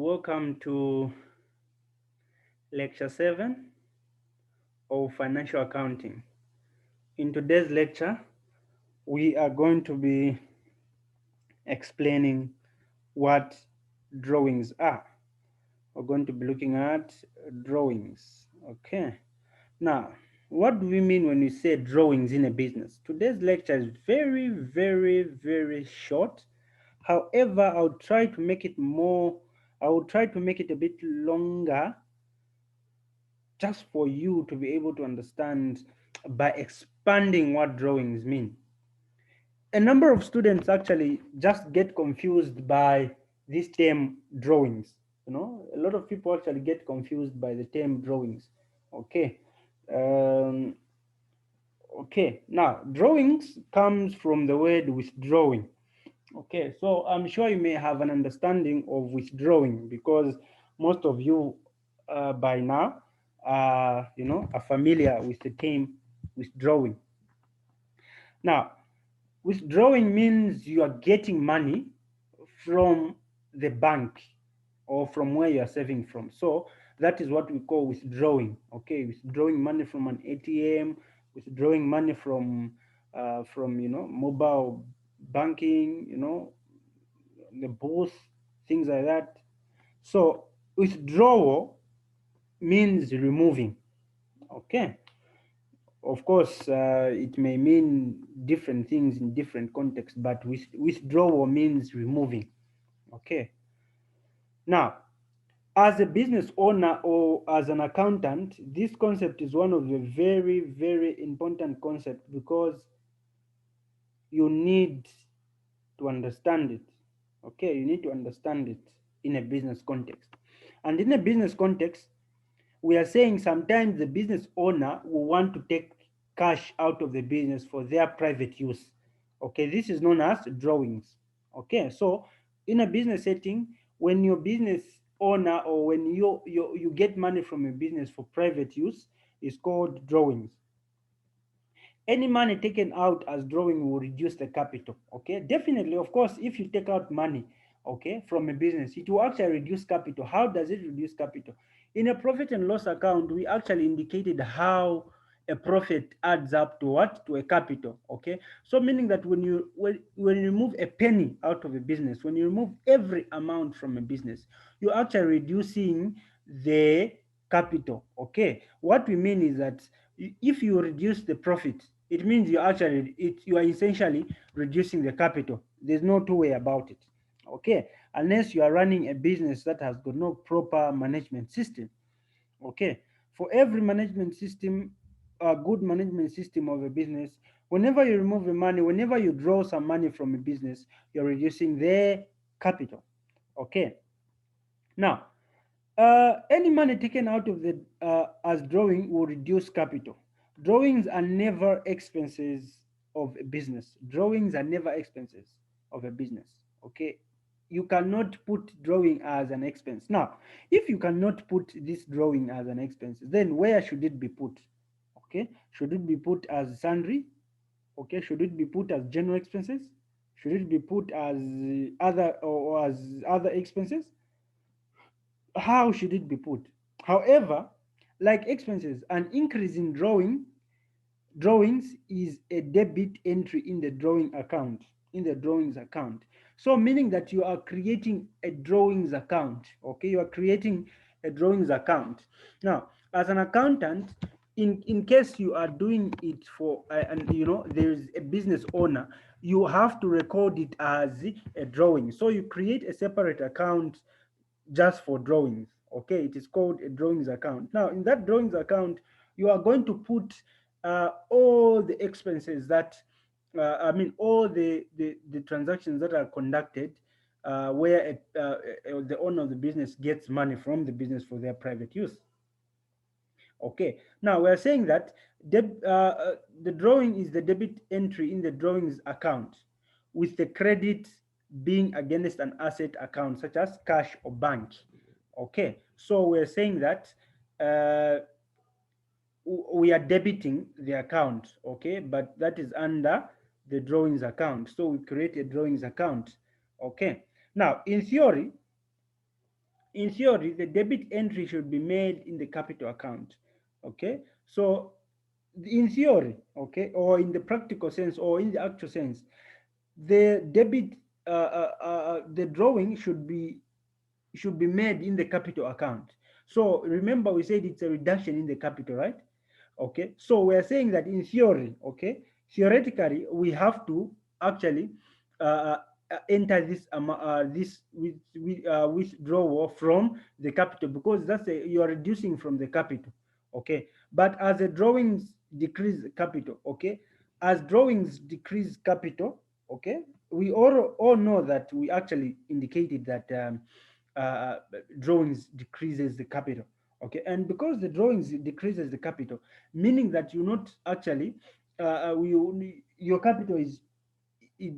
Welcome to lecture 7 of financial accounting. In today's lecture, we are going to be explaining what drawings are. We're going to be looking at drawings. Okay. Now, what do we mean when we say drawings in a business? Today's lecture is very short. However, I will try to make it a bit longer just for you to be able to understand by expanding what drawings mean. A number of students actually just get confused by this term drawings. A lot of people actually get confused by the term drawings. Okay. Um, okay. Now, drawings comes from the word withdrawing. Okay, so I'm sure you may have an understanding of withdrawing because most of you by now are familiar with the term withdrawing. Now, withdrawing means you are getting money from the bank or from where you are saving from. So that is what we call withdrawing. Okay, withdrawing money from an ATM, withdrawing money from mobile banking, the booth, things like that. So withdrawal means removing. Okay. Of course, it may mean different things in different contexts, but withdrawal means removing. Okay. Now, as a business owner or as an accountant, this concept is one of the very important concepts because you need to understand it. Okay, you need to understand it in a business context. And in a business context, we are saying sometimes the business owner will want to take cash out of the business for their private use. Okay, this is known as drawings. Okay, so in a business setting, when your business owner or when you get money from a business for private use, is called drawings. Any money taken out as drawing will reduce the capital. Okay, definitely, of course, if you take out money, okay, from a business, it will actually reduce capital. How does it reduce capital? In a profit and loss account, we actually indicated how a profit adds up to what? To a capital. Okay, so meaning that when you remove a penny out of a business, when you remove every amount from a business, you're actually reducing the capital. Okay, what we mean is that if you reduce the profit, it means you are essentially reducing the capital. There's no two way about it. Okay, unless you are running a business that has got no proper management system. Okay, for every management system, a good management system of a business, whenever you remove the money, whenever you draw some money from a business, you're reducing their capital. Okay, now any money taken out of the as drawing will reduce capital. Drawings are never expenses of a business. Drawings are never expenses of a business. Okay, you cannot put drawing as an expense. Now, if you cannot put this drawing as an expense, then where should it be put? Okay, should it be put as sundry? Okay, should it be put as general expenses? Should it be put as other expenses? How should it be put? However, like expenses, an increase in drawings is a debit entry in the drawing account, in the drawings account. So meaning that you are creating a drawings account. Okay, you are creating a drawings account. Now, as an accountant, in case you are doing it for and there is a business owner, you have to record it as a drawing. So you create a separate account just for drawings. Okay, it is called a drawings account. Now, in that drawings account, you are going to put all the expenses that, all the transactions that are conducted where the owner of the business gets money from the business for their private use. Okay, now we're saying that the drawing is the debit entry in the drawings account, with the credit being against an asset account such as cash or bank. Okay, so we're saying that uh, we are debiting the account. Okay, but that is under the drawings account. So we create a drawings account. Okay, now in theory, In theory, the debit entry should be made in the capital account. Okay, so in theory, okay, or in the practical sense, or in the actual sense, the debit, the drawing should be made in the capital account. So remember, we said it's a reduction in the capital, right? Okay, so we are saying that in theory, okay, theoretically, we have to actually uh, enter this withdrawal from the capital, because you are reducing from the capital. Okay, but as the drawings decrease capital, okay, as drawings decrease capital, okay, we all know that we actually indicated that uh, drawings decreases the capital. Okay, and because the drawings decreases the capital, meaning that you not actually your capital is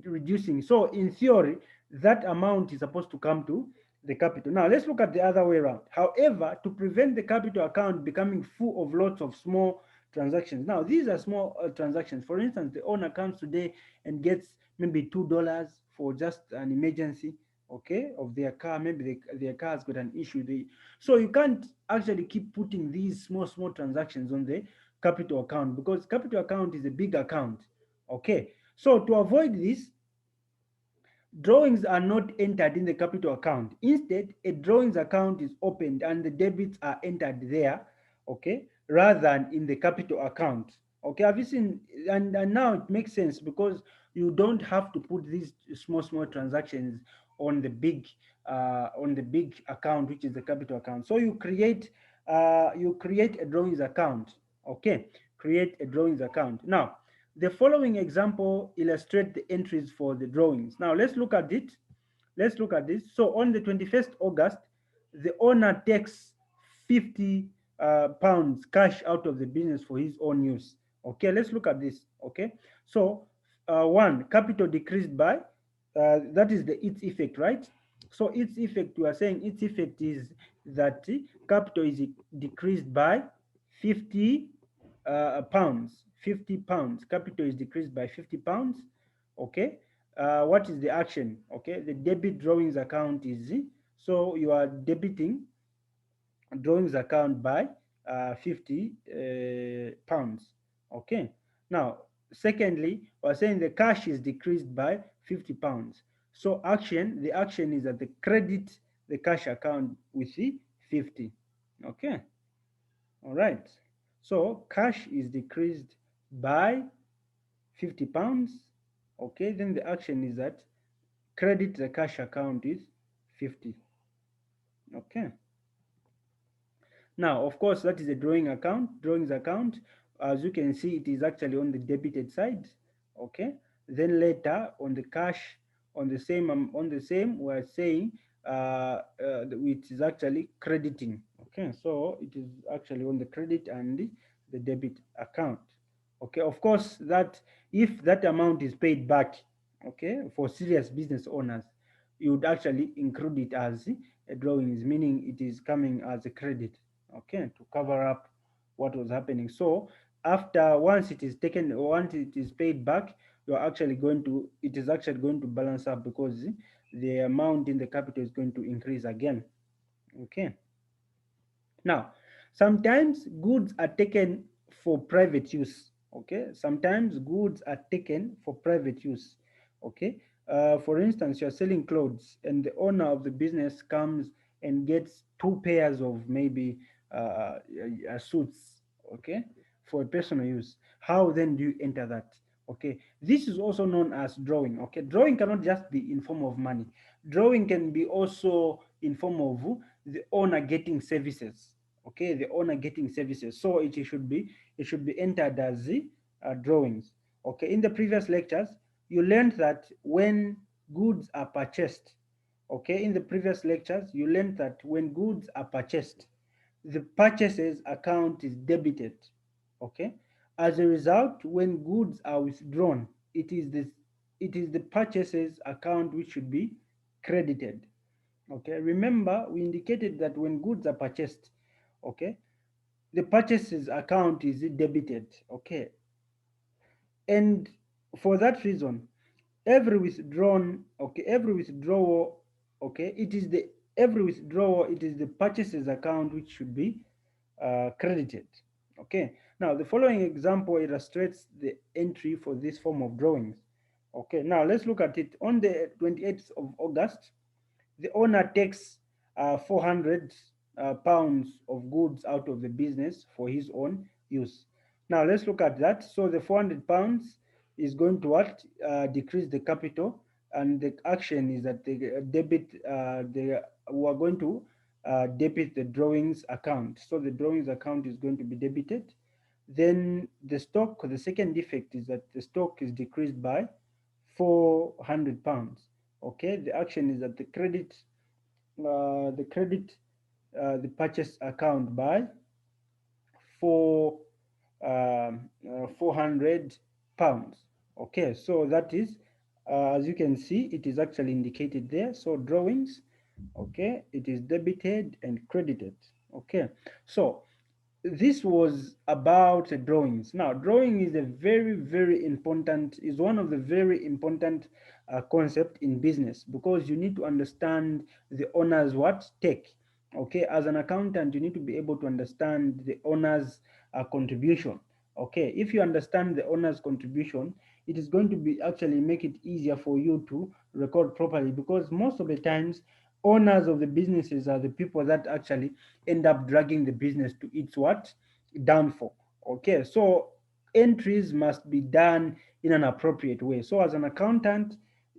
reducing. So in theory, that amount is supposed to come to the capital. Now let's look at the other way around. However, to prevent the capital account becoming full of lots of small transactions. Now these are small transactions. For instance, the owner comes today and gets maybe $2 for just an emergency, okay, of their car. Maybe their car has got an issue. So you can't actually keep putting these small transactions on the capital account, because capital account is a big account. Okay, so to avoid this, drawings are not entered in the capital account. Instead, a drawings account is opened and the debits are entered there, okay, rather than in the capital account. Okay, have you seen? And now it makes sense, because you don't have to put these small transactions on the big account, which is the capital account. So you create a drawings account. Okay, create a drawings account. Now the following example illustrate the entries for the drawings. Now let's look at it. Let's look at this. So on the 21st August, the owner takes 50 pounds cash out of the business for his own use. Okay, let's look at this. Okay, so one, capital decreased by, that is the its effect, right? So its effect, we are saying its effect is that capital is decreased by 50 pounds. 50 pounds. Capital is decreased by 50 pounds. Okay, what is the action? Okay, the debit drawings account is, so you are debiting drawings account by 50 pounds. Okay, now secondly, we're saying the cash is decreased by 50 pounds. So the action is that the credit the cash account with the 50. Okay, all right, so cash is decreased by 50 pounds. Okay, then the action is that credit the cash account is 50. Okay, now of course that is a drawings account. As you can see, it is actually on the debited side. Okay, then later on the cash, on the same we're saying which is actually crediting. Okay, so it is actually on the credit and the debit account. Okay, of course, that if that amount is paid back, okay, for serious business owners, you would actually include it as a drawings, meaning it is coming as a credit, okay, to cover up what was happening. So after, once it is paid back, it is actually going to balance up, because the amount in the capital is going to increase again. Okay, now sometimes goods are taken for private use. Okay, sometimes goods are taken for private use. Okay, for instance, you're selling clothes and the owner of the business comes and gets two pairs of maybe suits, okay, for a personal use. How then do you enter that? Okay, this is also known as drawing. Okay, drawing cannot just be in form of money. Drawing can be also in form of the owner getting services. Okay, the owner getting services, so it should be entered as the drawings. Okay, in the previous lectures you learned that when goods are purchased, okay, in the previous lectures you learned that when goods are purchased, the purchases account is debited. Okay, as a result, when goods are withdrawn, it is the purchases account which should be credited. Okay, remember we indicated that when goods are purchased, okay, the purchases account is debited. Okay, and for that reason, every withdrawn, okay, every withdrawal, okay, it is the every withdrawal, it is the purchases account which should be credited. Okay, now the following example illustrates the entry for this form of drawings. Okay, now let's look at it. On the 28th of August, the owner takes 400 pounds of goods out of the business for his own use. Now let's look at that. So the 400 pounds is going to what? Decrease the capital, and the action is that they debit. They are going to debit the drawings account. So the drawings account is going to be debited. Then the stock. The second defect is that the stock is decreased by 400 pounds. Okay, the action is that the credit the purchase account by four 400 pounds. Okay, so that is as you can see, it is actually indicated there. So drawings, okay, it is debited and credited. Okay, so this was about the drawings. Now drawing is a very important, is one of the very important concept in business, because you need to understand the owner's what take. Okay, as an accountant you need to be able to understand the owner's contribution. Okay, if you understand the owner's contribution, it is going to be actually make it easier for you to record properly, because most of the times owners of the businesses are the people that actually end up dragging the business to its what? Downfall. Okay, so entries must be done in an appropriate way. So as an accountant,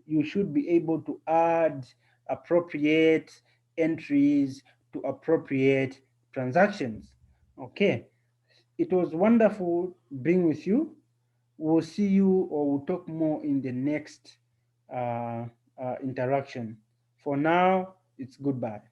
you should be able to add appropriate entries to appropriate transactions. Okay, it was wonderful being with you. We'll see you, or we'll talk more in the next interaction. For now, it's goodbye.